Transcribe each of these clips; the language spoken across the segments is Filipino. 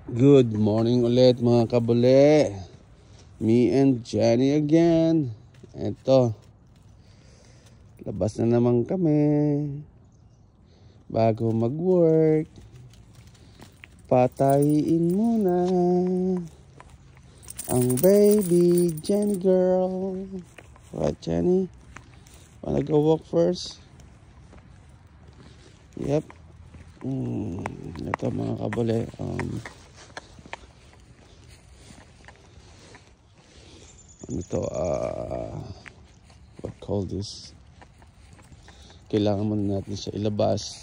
Good morning ulit mga kabule. Me and Jenny again. Eto, labas na naman kami. Bago mag-work, patayin muna ang baby Jenny girl. Right, Jenny? Wanna go walk first? Yep. Ito mga kabule. What call this? Kailangan muna natin siya ilabas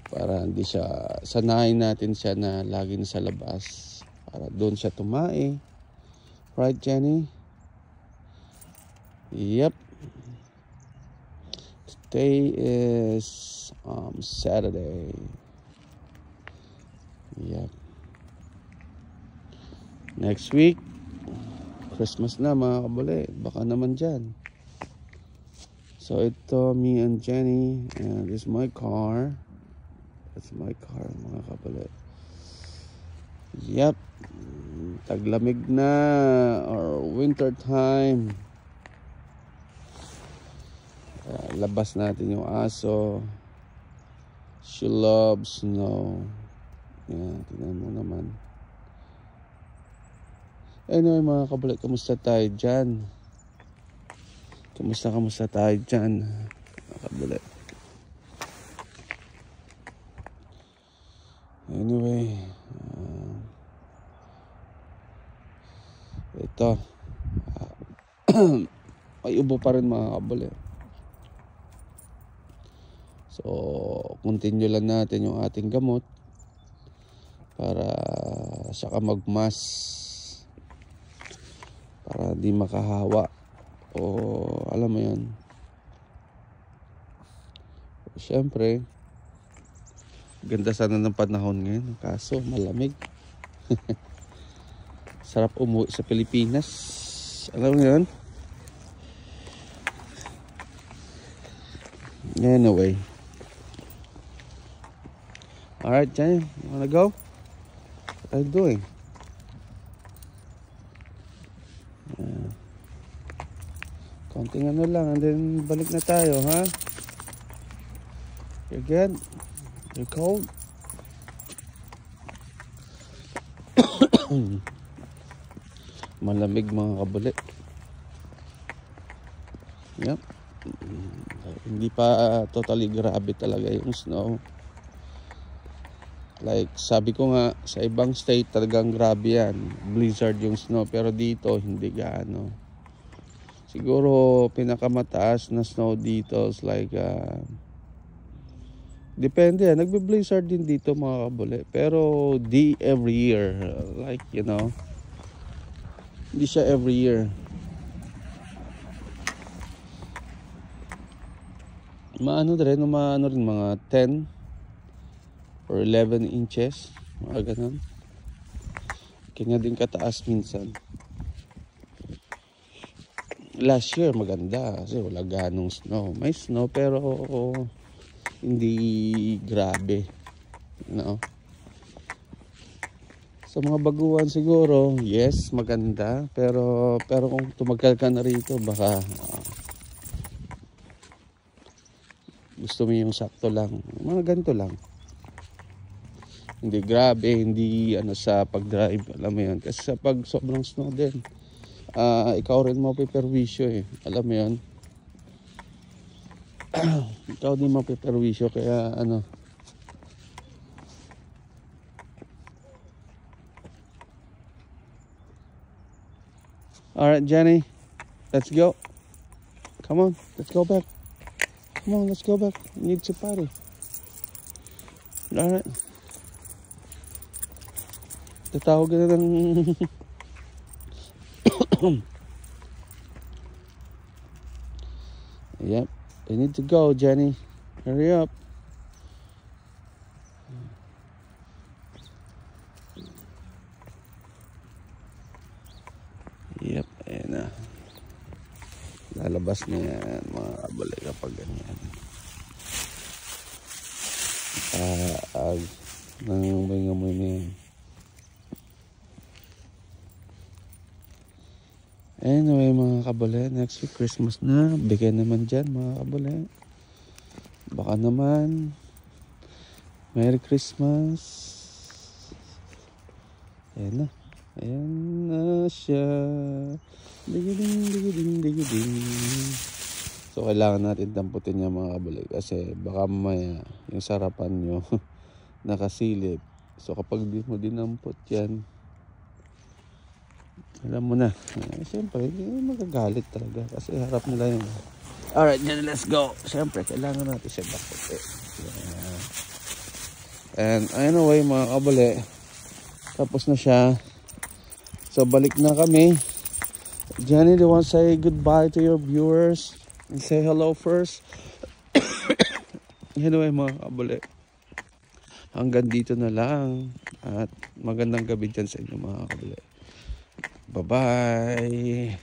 para hindi siya, sanayin natin siya na lagi sa labas para doon siya tumae. Right, Jenny? Yep. Today is Saturday. Yep. Next week Christmas na mga kabule, baka naman dyan. So ito, me and Jenny, and this is my car. That's my car mga kabule. Yep, taglamig na, or winter time. Labas natin yung aso. She loves snow. Yan, tingnan mo naman. Anyway mga kabalik, kamusta tayo dyan? Kamusta tayo dyan mga kabalik? Anyway, ito may ubo pa rin mga kabalik. So continue lang natin yung ating gamot para saka magmas, para di makahawa o alam mo yan. Siyempre ganda sana ng panahon ngayon, kaso malamig. Sarap umuwi sa Pilipinas, alam mo yan. Anyway, alright Jenny, you wanna go? What are you doing? Konting ano lang, and then balik na tayo, ha? You're good? You're cold? Malamig mga kabuli. Yep. Hindi pa totally grabe talaga yung snow. Like sabi ko nga, sa ibang state talagang grabe yan, blizzard yung snow, pero dito hindi gaano. Siguro pinakamataas na snow dito is like depende, nagbe-blizzard din dito mga kabule, pero di every year, like you know, hindi siya every year. Maano rin mga 10 or 11 inches, mga ganun. Kanya din kataas minsan. Last year maganda kasi wala ganong snow. May snow pero hindi grabe, you know? Sa mga baguhan siguro, yes, maganda, pero kung tumagal ka na rito, baka gusto mo yung sakto lang, mga ganito lang. Hindi grabe, hindi ano sa pag-drive, alam mo yun. Kasi sa pag sobrang snow din, ikaw rin mapiperwisyo eh, alam mo yun. Ikaw din mapiperwisyo, kaya ano. Alright Jenny, let's go. Come on, let's go back. Come on, let's go back. We need to party. Alright. Tatawag na ng Yep, I need to go, Jenny. Hurry up. Yep, ayan na. Lalabas na yan mga kabali kapag ganyan. Nangangamoy na yan. Anyway mga kabule, next week Christmas na. Bigyan naman dyan mga kabule. Baka naman. Merry Christmas. Ayan na. Ayan na siya. Digiding, digiding, digiding. So kailangan natin tamputin niya mga kabule. Kasi baka mamaya yung sarapan nyo nakasilip. So kapag di mo dinampot yan, alam mo na. Siyempre, hindi magagalit talaga. Kasi harap nila yung... Alright, then let's go. Siyempre, kailangan natin siya dapat. Yeah. And anyway, mga kabale, tapos na siya. So, balik na kami. Jenny, do you want to say goodbye to your viewers? And say hello first? Anyway, mga kabale, hanggang dito na lang. At magandang gabi dyan sa inyo, mga kabale. Bye-bye.